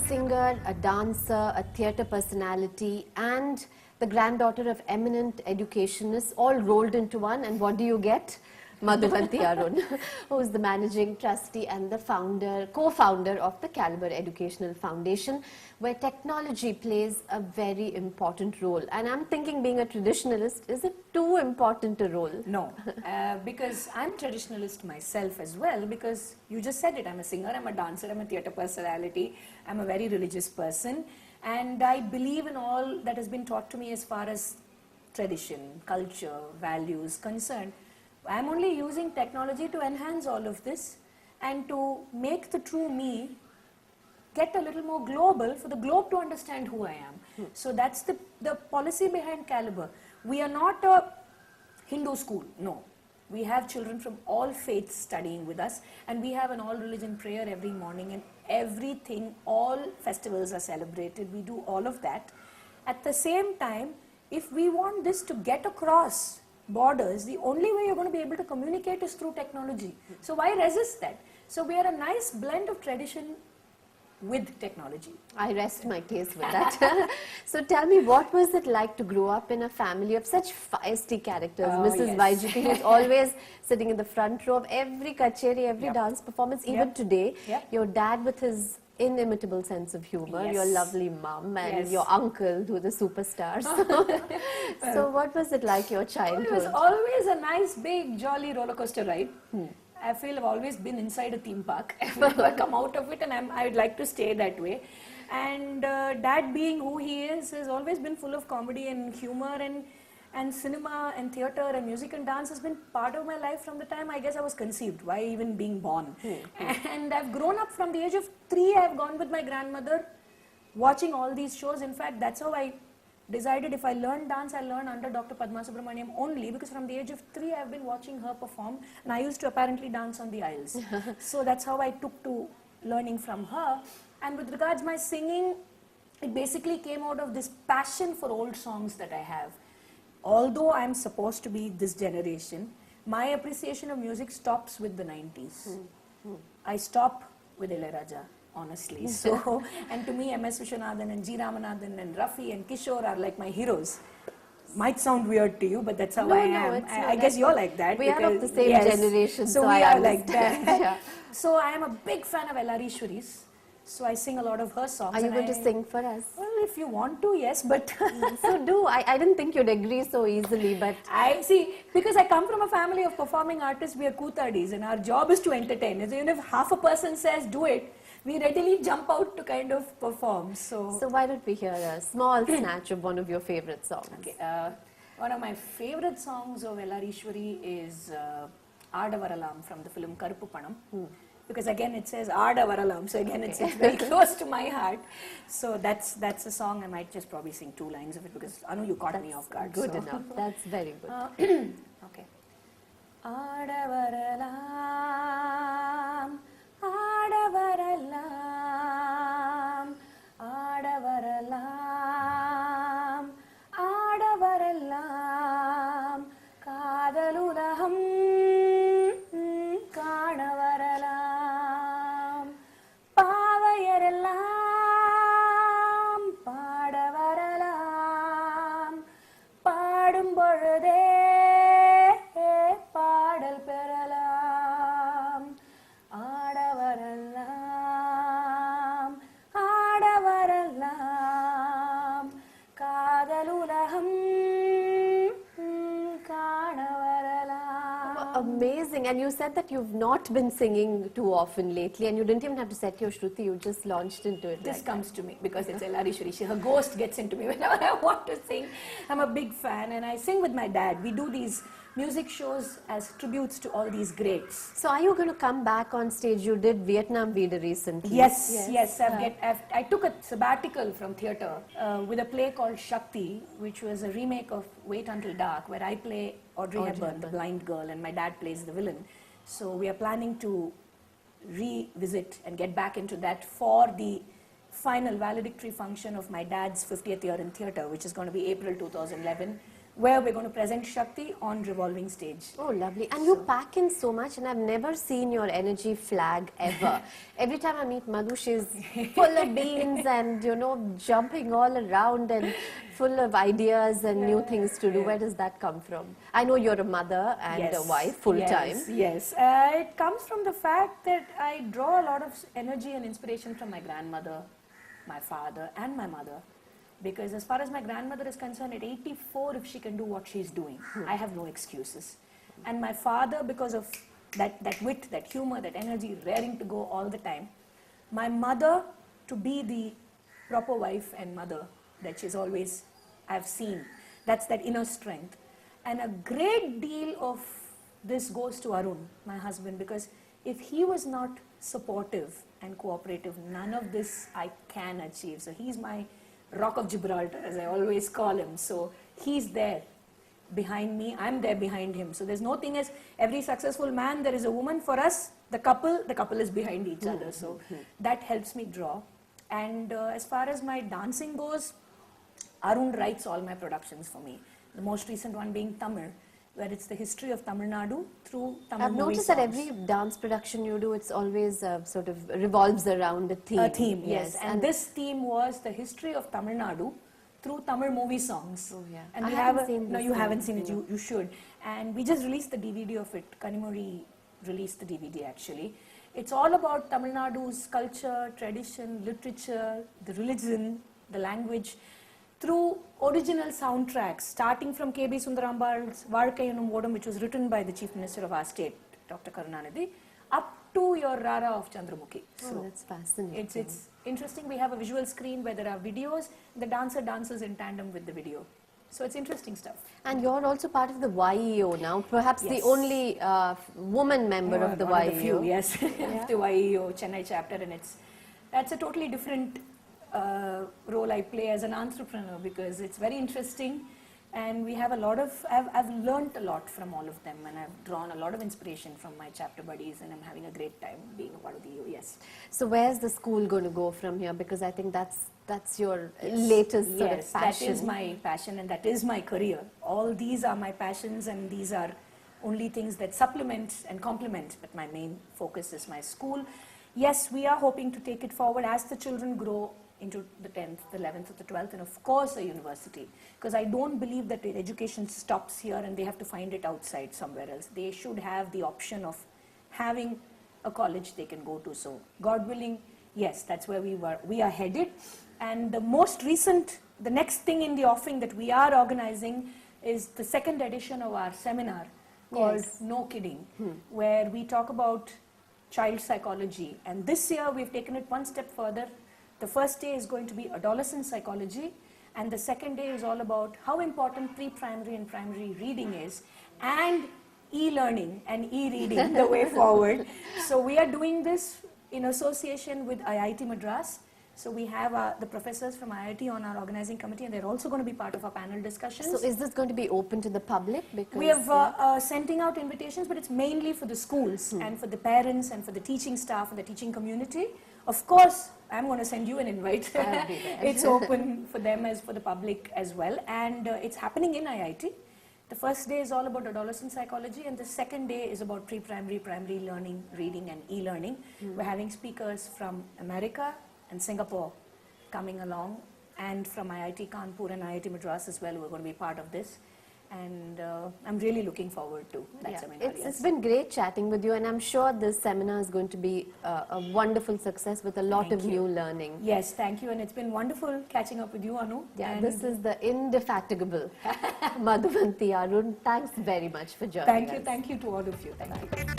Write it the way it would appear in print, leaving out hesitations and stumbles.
singer, a dancer, a theatre personality, and the granddaughter of eminent educationists, all rolled into one. And what do you get? Madhuvanti Arun, who is the managing trustee and the founder, co-founder of the Caliber Educational Foundation, where technology plays a very important role. And I'm thinking, being a traditionalist, is it too important a role? No, because I'm traditionalist myself as well, because you just said it, I'm a singer, I'm a dancer, I'm a theatre personality, I'm a very religious person, and I believe in all that has been taught to me as far as tradition, culture, values concerned. I'm only using technology to enhance all of this and to make the true me get a little more global for the globe to understand who I am. So that's the policy behind Caliber. We are not a Hindu school, no. We have children from all faiths studying with us, and we have an all religion prayer every morning, and everything, all festivals are celebrated. We do all of that. At the same time, if we want this to get across borders, the only way you're going to be able to communicate is through technology. So why resist that? So we are a nice blend of tradition with technology. I rest my case with that. So tell me, what was it like to grow up in a family of such feisty characters? Mrs. Vaijiti, who's always sitting in the front row of every kacheri, every dance performance, even today. Your dad with his inimitable sense of humor, your lovely mum, and your uncle, who are the superstars. So what was it like, your childhood? It was always a nice, big, jolly roller coaster ride. I feel I've always been inside a theme park. I've never come out of it, and I'd like to stay that way. And Dad, being who he is, has always been full of comedy and humor, and cinema and theatre and music and dance has been part of my life from the time I guess I was conceived, why even being born. And I've grown up from the age of 3. I've gone with my grandmother watching all these shows. In fact, that's how I decided if I learn dance, I'll learn under Dr. Padma Subramaniam only, because from the age of 3 I've been watching her perform, and I used to apparently dance on the aisles. So that's how I took to learning from her. And with regards my singing, it basically came out of this passion for old songs that I have. Although I'm supposed to be this generation, my appreciation of music stops with the 90s. I stop with Ilayaraja, honestly. So, and to me, M.S. Vishwanathan and G. Ramanathan and Rafi and Kishore are like my heroes. Might sound weird to you, but that's how I am. I guess you're like that. We are of the same generation, so we are like that. So I am a big fan of L.R. Ishwari's. So I sing a lot of her songs. Are you going to sing for us? Well, if you want to, yes, but... So do. I didn't think you'd agree so easily, but... I see, because I come from a family of performing artists, we are kutadis, and our job is to entertain. So even if half a person says do it, we readily jump out to kind of perform. So why don't we hear a small snatch of one of your favorite songs? Okay, one of my favorite songs of L.R. Ishwari is Aada Varalam from the film Karuppu Panam. Because again it says Aada Varalam, so again it's very close to my heart. So that's a song. I might just probably sing 2 lines of it, because Anu, you caught me off guard. Good enough. That's very good. Okay. Aada Varalam, Aada Varalam, Aada Varalam, Aada Varalam, Kadalulaham Kana Varalam, Pavayareல்லாம் Paada Varalam, Paadum Poluthe Paadal Peralam, Aada Varalam, Aada Varalam, Kadalulaham Kana Varalam. Amazing. And you said that you've not been singing too often lately, and you didn't even have to set your Shruti, you just launched into it. This comes to me because it's L.R. Ishwari. Her ghost gets into me whenever I want to sing. I'm a big fan, and I sing with my dad. We do these music shows as tributes to all these greats. So are you going to come back on stage? You did Vietnam Vida recently. Yes. I took a sabbatical from theatre with a play called Shakti, which was a remake of Wait Until Dark, where I play Audrey Hepburn, the blind girl, and my dad plays the villain. So we are planning to revisit and get back into that for the final valedictory function of my dad's 50th year in theatre, which is going to be April 2011. where we're going to present Shakti on revolving stage. Oh, lovely. And you pack in so much, and I've never seen your energy flag ever. Every time I meet Madhu, she's full of beans and, you know, jumping all around and full of ideas and new things to do. Where does that come from? I know you're a mother and a wife full time. Yes. It comes from the fact that I draw a lot of energy and inspiration from my grandmother, my father, and my mother. Because as far as my grandmother is concerned, at 84, if she can do what she's doing, I have no excuses. And my father, because of that wit, that humor, that energy, raring to go all the time. My mother, to be the proper wife and mother that she's always, I've seen. That's that inner strength. And a great deal of this goes to Arun, my husband, because if he was not supportive and cooperative, none of this I can achieve. So he's my Rock of Gibraltar, as I always call him. So he's there behind me, I'm there behind him. So there's no thing as every successful man, there is a woman. For us, the couple is behind each other. So that helps me draw. And as far as my dancing goes, Arun writes all my productions for me. The most recent one being Tamil, where it's the history of Tamil Nadu through Tamil I've movie noticed songs. that every dance production you do, it's always sort of revolves around a theme. A theme, yes. And this theme was the history of Tamil Nadu through Tamil movie songs. Oh, yeah. And I we haven't have seen no, this you one. haven't seen it. You should. And we just released the DVD of it. Kanimuri released the DVD actually. It's all about Tamil Nadu's culture, tradition, literature, the religion, the language, through original soundtracks, starting from K.B. Sundarambal's Vazhkai Vodam, which was written by the Chief Minister of our state, Dr. Karunanidhi, up to your Rara of Chandramukhi. Oh, that's fascinating. It's interesting. We have a visual screen where there are videos. The dancer dances in tandem with the video. So it's interesting stuff. And you're also part of the YEO now, perhaps the Yes. only woman member of the One YEO. the few, yes, of the YEO Chennai chapter, and that's a totally different role I play as an entrepreneur, because it's very interesting, and we have a lot of, I've learned a lot from all of them, and I've drawn a lot of inspiration from my chapter buddies, and I'm having a great time being a part of the YEO, yes. So where's the school going to go from here? Because I think that's your latest sort of passion. That is my passion and that is my career. All these are my passions, and these are only things that supplement and complement, but my main focus is my school. Yes, we are hoping to take it forward as the children grow into the 10th, the 11th, or the 12th, and of course a university. Because I don't believe that education stops here and they have to find it outside somewhere else. They should have the option of having a college they can go to. So God willing, yes, that's where we are headed. And the next thing in the offering that we are organizing is the second edition of our seminar called Yes. No Kidding, where we talk about child psychology. And this year we've taken it one step further. The first day is going to be adolescent psychology, and the second day is all about how important pre-primary and primary reading is, and e-learning and e-reading the way forward. So we are doing this in association with IIT Madras. So we have the professors from IIT on our organizing committee, and they're also going to be part of our panel discussions. So is this going to be open to the public? Because We have sending out invitations, but it's mainly for the schools and for the parents and for the teaching staff and the teaching community. Of course, I'm going to send you an invite. I'll be there. It's open for them as for the public as well, and it's happening in IIT. The first day is all about adolescent psychology, and the second day is about pre-primary, primary learning, reading and e-learning. We're having speakers from America and Singapore coming along, and from IIT Kanpur and IIT Madras as well. We're going to be part of this, and I'm really looking forward to that yeah, seminar. it's been great chatting with you, and I'm sure this seminar is going to be a wonderful success with a lot Thank of you. new learning. Yes, thank you, and it's been wonderful catching up with you, Anu. Yeah, and this is the indefatigable Madhuvanti Arun. Thanks very much for joining us. thank you to all of you. Thank you.